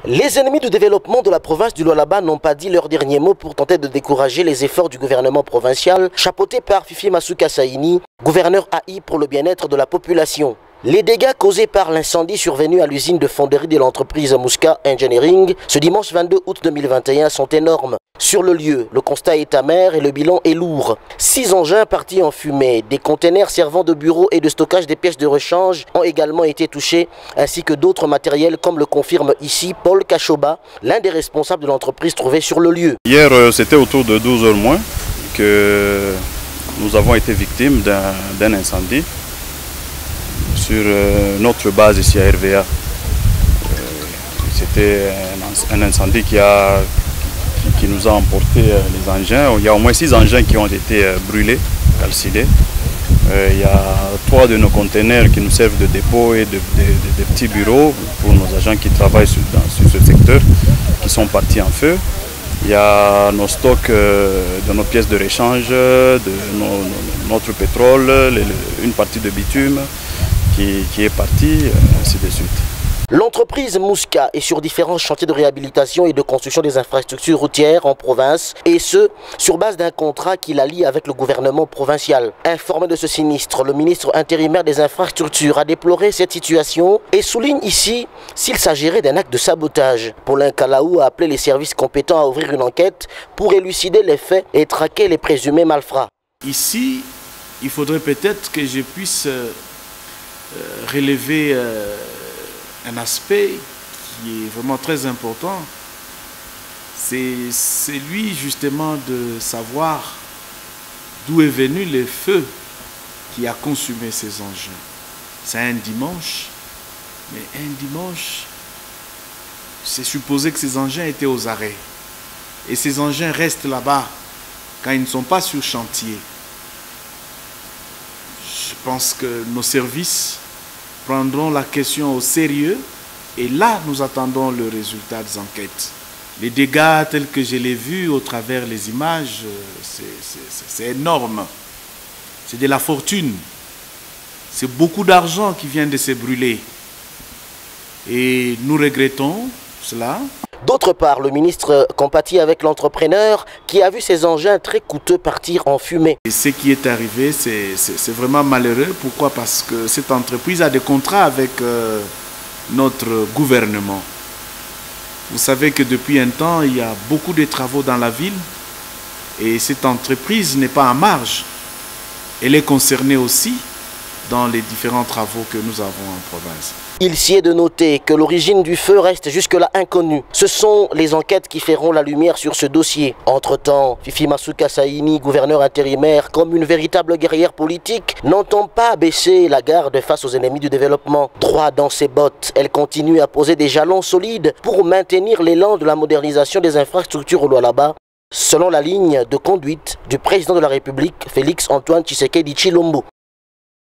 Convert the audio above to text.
Les ennemis du développement de la province du Lualaba n'ont pas dit leur dernier mot pour tenter de décourager les efforts du gouvernement provincial, chapeauté par Fifi Masuka Saini, gouverneur AI pour le bien-être de la population. Les dégâts causés par l'incendie survenu à l'usine de fonderie de l'entreprise Muska Engineering ce dimanche 22 août 2021 sont énormes. Sur le lieu, le constat est amer et le bilan est lourd. 6 engins partis en fumée, des containers servant de bureau et de stockage des pièces de rechange ont également été touchés, ainsi que d'autres matériels comme le confirme ici Paul Kachoba, l'un des responsables de l'entreprise trouvée sur le lieu. Hier, c'était autour de 12 h moins que nous avons été victimes d'un incendie sur notre base ici à RVA. C'était un incendie qui nous a emporté les engins. Il y a au moins 6 engins qui ont été brûlés, calcinés. Il y a 3 de nos conteneurs qui nous servent de dépôt et de petits bureaux pour nos agents qui travaillent sur ce secteur, qui sont partis en feu. Il y a nos stocks de nos pièces de rechange, de notre pétrole, une partie de bitume qui est partie, ainsi de suite. L'entreprise Muska est sur différents chantiers de réhabilitation et de construction des infrastructures routières en province, et ce, sur base d'un contrat qui la lie avec le gouvernement provincial. Informé de ce sinistre, le ministre intérimaire des infrastructures a déploré cette situation et souligne ici s'il s'agirait d'un acte de sabotage. Paulin Kalaou a appelé les services compétents à ouvrir une enquête pour élucider les faits et traquer les présumés malfrats. Ici, il faudrait peut-être que je puisse relever un aspect qui est vraiment très important, c'est celui justement de savoir d'où est venu le feu qui a consumé ces engins. C'est un dimanche, mais un dimanche, c'est supposé que ces engins étaient aux arrêts. Et ces engins restent là-bas quand ils ne sont pas sur chantier. Je pense que nos services prendront la question au sérieux et là nous attendons le résultat des enquêtes. Les dégâts tels que je l'ai vu au travers les images, c'est énorme. C'est de la fortune. C'est beaucoup d'argent qui vient de se brûler. Et nous regrettons cela. D'autre part, le ministre compatit avec l'entrepreneur qui a vu ses engins très coûteux partir en fumée. Et ce qui est arrivé, c'est vraiment malheureux. Pourquoi? Parce que cette entreprise a des contrats avec notre gouvernement. Vous savez que depuis un temps, il y a beaucoup de travaux dans la ville et cette entreprise n'est pas en marge. Elle est concernée aussi dans les différents travaux que nous avons en province. Il s'y est de noter que l'origine du feu reste jusque-là inconnue. Ce sont les enquêtes qui feront la lumière sur ce dossier. Entre-temps, Fifi Masuka Saini, gouverneur intérimaire, comme une véritable guerrière politique, n'entend pas baisser la garde face aux ennemis du développement. Droit dans ses bottes, elle continue à poser des jalons solides pour maintenir l'élan de la modernisation des infrastructures au Lualaba, selon la ligne de conduite du président de la République, Félix Antoine Tshisekedi Tshilombo.